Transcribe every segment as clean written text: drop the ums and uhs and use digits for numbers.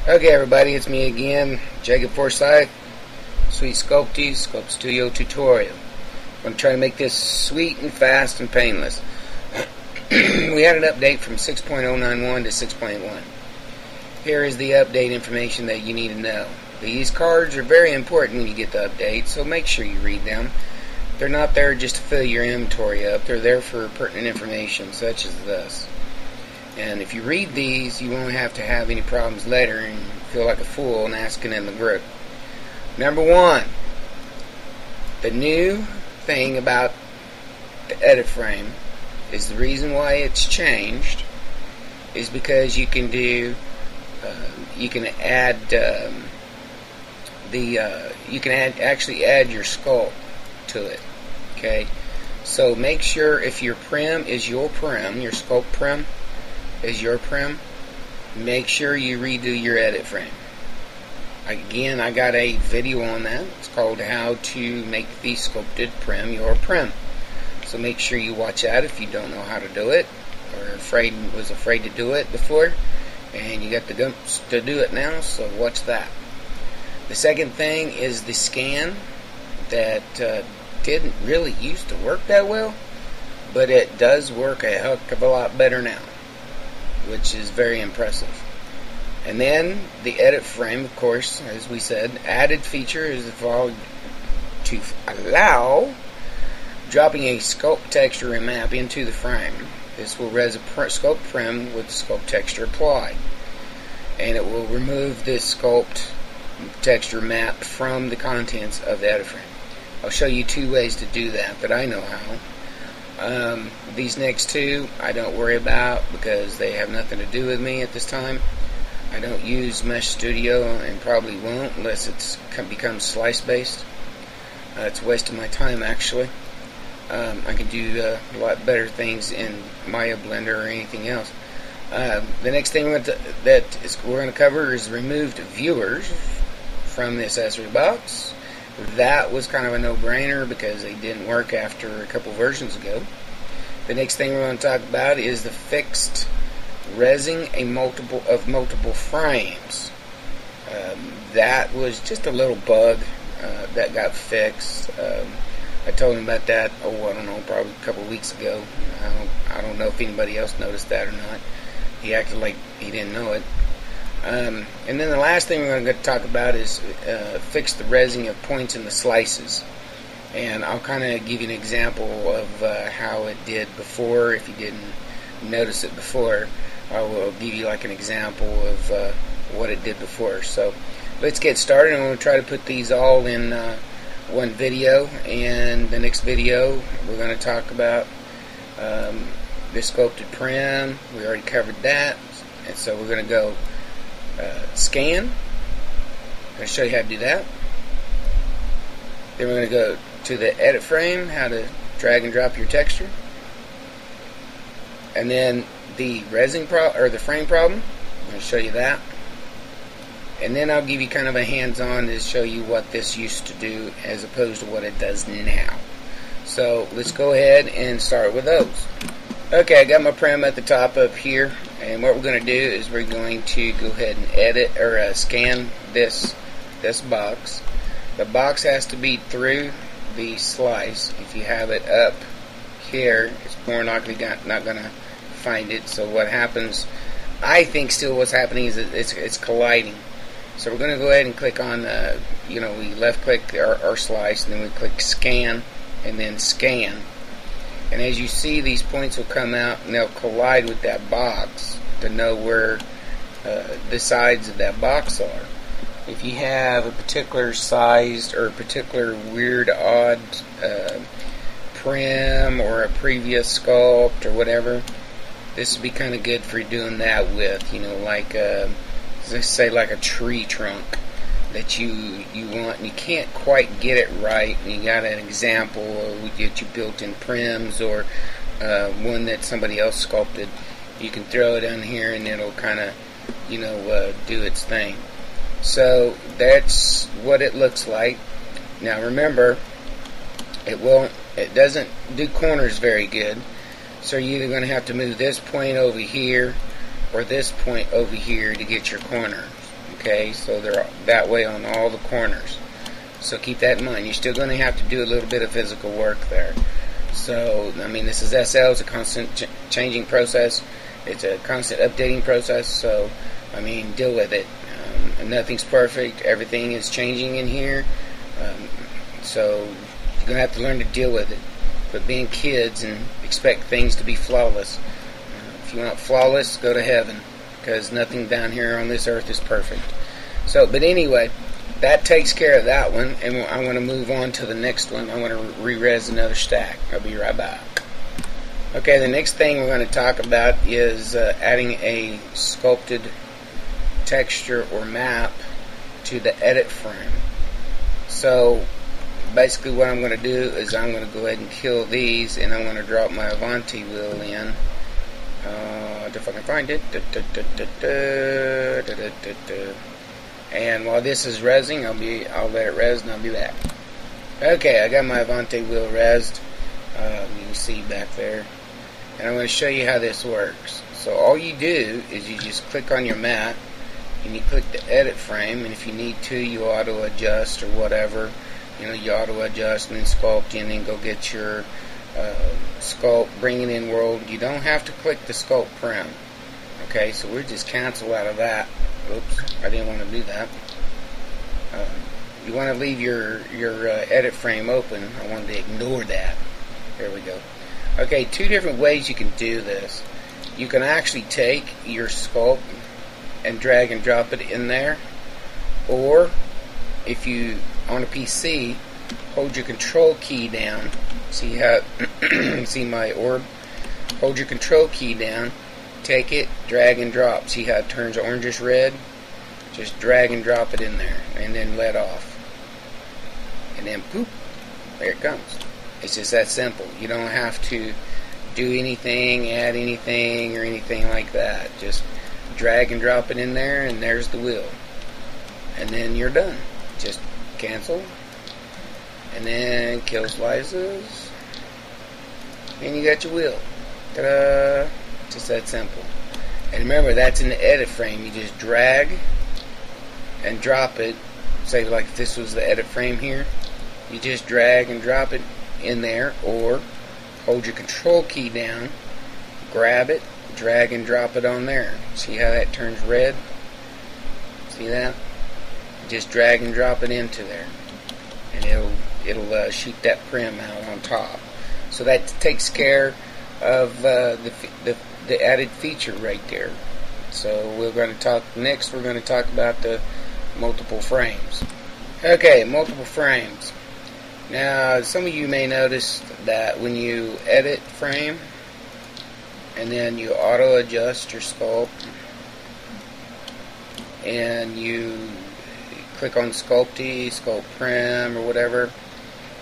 Okay, everybody, it's me again, Jacob Forsyth, Sweet Sculpt Studio tutorial. I'm going to try to make this sweet and fast and painless. We had an update from 6.091 to 6.1. Here is the update information that you need to know. These cards are very important when you get the update, so make sure you read them. They're not there just to fill your inventory up. They're there for pertinent information, such as this. And if you read these, you won't have to have any problems later and feel like a fool and asking in the group. Number one, the new thing about the edit frame is the reason why it's changed is because you can do you can actually add your sculpt to it. Okay, so make sure if your prim is your prim, your sculpt prim is your prim, make sure you redo your edit frame. Again, I got a video on that. It's called How to Make the Sculpted Prim Your Prim. So make sure you watch that if you don't know how to do it or was afraid to do it before, and you got the guts to do it now, so watch that. The second thing is the scan that didn't really used to work that well, but it does work a heck of a lot better now, which is very impressive. And then the edit frame, of course, as we said, added feature is to allow dropping a sculpt texture and map into the frame. This will res a sculpt prim with the sculpt texture applied, and it will remove this sculpt texture map from the contents of the edit frame. I'll show you two ways to do that I know how. These next two I don't worry about because they have nothing to do with me at this time. I don't use Mesh Studio and probably won't unless it's becomes slice based. It's a waste of my time actually. I can do a lot better things in Maya Blender or anything else. The next thing we're going to cover is removed viewers from the accessory box. That was kind of a no-brainer because they didn't work after a couple versions ago. The next thing we're going to talk about is the fixed resing of multiple frames. That was just a little bug that got fixed. I told him about that, I don't know, probably a couple weeks ago. I don't know if anybody else noticed that or not. He acted like he didn't know it. And then the last thing we're going to talk about is fix the resing of points in the slices. And I'll kind of give you an example of how it did before. If you didn't notice it before, I will give you like an example of what it did before. So let's get started. I'm going to try to put these all in one video. And the next video we're going to talk about the sculpted prim. We already covered that. And so we're going to go scan. I'm going to show you how to do that. Then we're going to go to the edit frame, how to drag and drop your texture. And then the resing or the frame problem, I'm going to show you that. And then I'll give you kind of a hands-on to show you what this used to do as opposed to what it does now. So let's go ahead and start with those. Okay, I got my prim at the top up here, and what we're going to do is we're going to go ahead and edit or scan this box. The box has to be through the slice. If you have it up here, it's more likely not going to find it. So what happens, I think still what's happening is it's colliding. So we're going to go ahead and click on, we left click our slice, and then we click scan, and then scan. And as you see, these points will come out and they'll collide with that box to know where the sides of that box are. If you have a particular sized or a particular weird, odd prim or a previous sculpt or whatever, this would be kind of good for doing that with, like let's say like a tree trunk that you want and you can't quite get it right, and you got an example that you built in prims or one that somebody else sculpted, you can throw it on here and it'll kind of do its thing. So that's what it looks like. Now remember, it doesn't do corners very good, so you're either going to have to move this point over here or this point over here to get your corner. Okay, so they're that way on all the corners. So keep that in mind. You're still going to have to do a little bit of physical work there. So, I mean, this is SL. It's a constant changing process. It's a constant updating process. So, I mean, deal with it. Nothing's perfect. Everything is changing in here. So, you're going to have to learn to deal with it. But being kids and expect things to be flawless. If you want flawless, go to heaven. Because nothing down here on this earth is perfect. So, but anyway, that takes care of that one, and I want to move on to the next one. I want to re-res another stack. I'll be right back. Okay, the next thing we're going to talk about is adding a sculpted texture or map to the edit frame. So basically what I'm going to do is I'm going to go ahead and kill these, and I'm going to drop my Avanti wheel in. If I can find it. And while this is resing, I'll let it res and I'll be back. Okay, I got my Avanti wheel resed. You can see back there. And I'm going to show you how this works. So all you do is you just click on your map and you click the edit frame, and if you need to, you auto adjust or whatever. You know, you auto adjust and then sculpt and then go get your sculpt, bring it in world. You don't have to click the sculpt prim. Okay, so we'll just cancel out of that. Oops, I didn't want to do that. You want to leave your edit frame open. I wanted to ignore that. There we go. Okay, two different ways you can do this. You can actually take your sculpt and drag and drop it in there, or if you on a PC, hold your control key down. See how see my orb? Hold your control key down. Take it, drag and drop. See how it turns orangish red? Just drag and drop it in there, and then let off. And then poop, there it comes. It's just that simple. You don't have to do anything, add anything, or anything like that. Just drag and drop it in there, and there's the wheel. And then you're done. Just cancel, and then kill slices, and you got your wheel. Ta-da! Just that simple. And remember, that's in the edit frame. You just drag and drop it. Say like if this was the edit frame here, you just drag and drop it in there, or hold your control key down, grab it, drag and drop it on there. See how that turns red? See that? Just drag and drop it into there, and it'll shoot that prim out on top. So that takes care of the added feature right there. So we're going to talk next. We're going to talk about the multiple frames. Okay, multiple frames. Now, some of you may notice that when you edit frame and then you auto adjust your sculpt and you click on Sculpt Prim or whatever,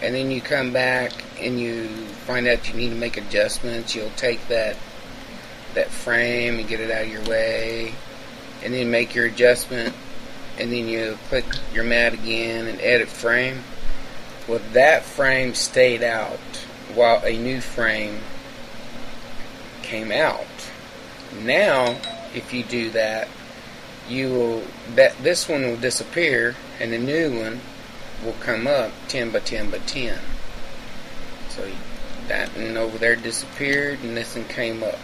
and then you come back and you find out you need to make adjustments, you'll take that frame and get it out of your way, and then make your adjustment, and then you click your mat again and edit frame. Well, that frame stayed out while a new frame came out. Now, if you do that, this one will disappear, and the new one will come up 10 by 10 by 10. So that one over there disappeared, and this one came up.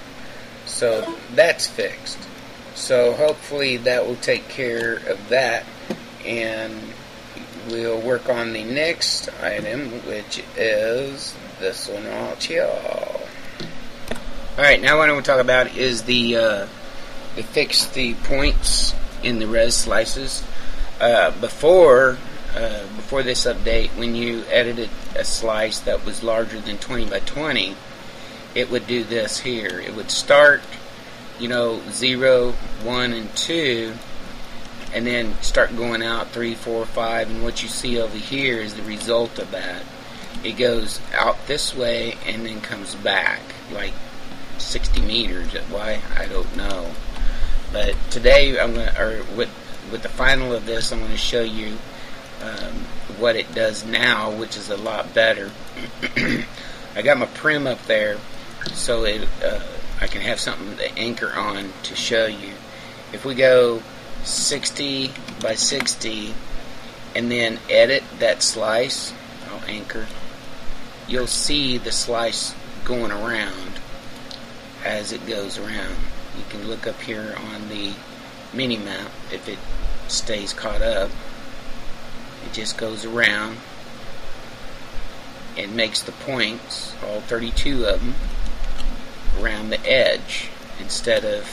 So that's fixed. So hopefully that will take care of that, and we'll work on the next item, which is this one right here. Alright, now what I want to talk about is the fix the points in the res slices. Before this update, when you edited a slice that was larger than 20 by 20, it would do this here. It would start, 0, 1, and 2, and then start going out 3, 4, 5, and what you see over here is the result of that. It goes out this way and then comes back like 60 meters. Why? I don't know. But today, with the final of this, I'm going to show you what it does now, which is a lot better. I got my prim up there, so I can have something to anchor on to show you. If we go 60 by 60 and then edit that slice, I'll anchor, you'll see the slice going around as it goes around. You can look up here on the mini map if it stays caught up. It just goes around and makes the points, all 32 of them, around the edge instead of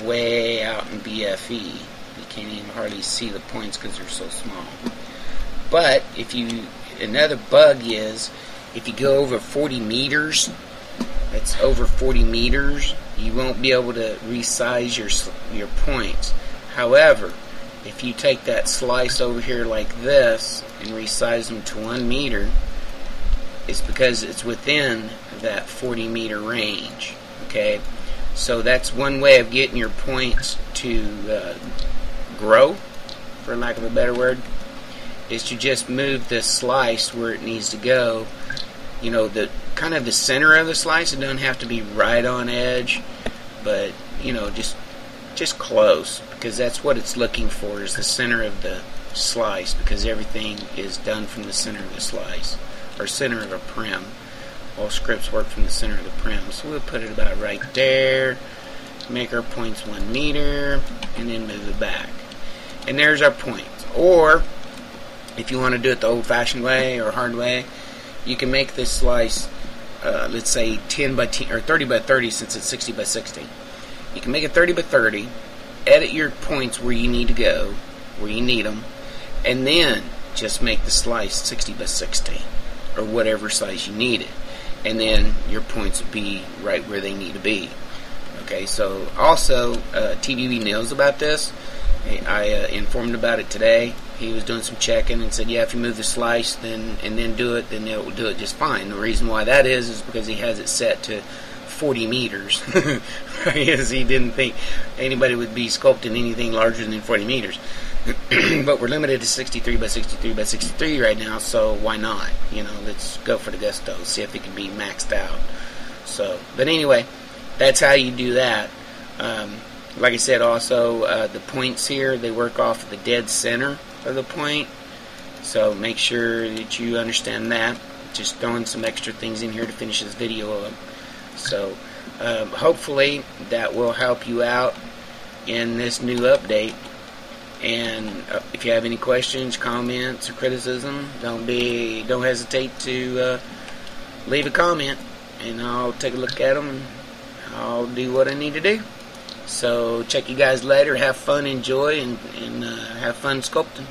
way out in BFE. You can't even hardly see the points because they're so small. But another bug is if you go over 40 meters, that's over 40 meters, you won't be able to resize your points. However, if you take that slice over here like this and resize them to 1 meter, it's because it's within that 40 meter range. Okay, so that's one way of getting your points to grow, for lack of a better word, is to just move the slice where it needs to go. You know, the kind of the center of the slice. It doesn't have to be right on edge, but you know, just close, because that's what it's looking for, is the center of the slice, because everything is done from the center of the slice, or center of a prim. All scripts work from the center of the prim. So we'll put it about right there, make our points 1 meter, and then move it back. And there's our points. Or, if you want to do it the old-fashioned way or hard way, you can make this slice, let's say 10 by 10, or 30 by 30, since it's 60 by 60. You can make it 30 by 30, edit your points where you need to go, where you need them, and then just make the slice 60 by 60, or whatever size you need it. And then your points will be right where they need to be. Okay, so also, TVB knows about this. I informed him about it today. He was doing some checking and said, yeah, if you move the slice and then do it, then it will do it just fine. The reason why that is because he has it set to 40 meters. Because he didn't think anybody would be sculpting anything larger than 40 meters. But we're limited to 63 by 63 by 63 right now, so why not? You know, let's go for the gusto, see if it can be maxed out. So, but anyway, that's how you do that. Like I said, also, the points here, they work off of the dead center of the point. So make sure that you understand that. Just throwing some extra things in here to finish this video up. So, hopefully that will help you out in this new update. And if you have any questions, comments, or criticism, don't hesitate to leave a comment, and I'll take a look at them, and I'll do what I need to do. So check you guys later. Have fun, enjoy, and have fun sculpting.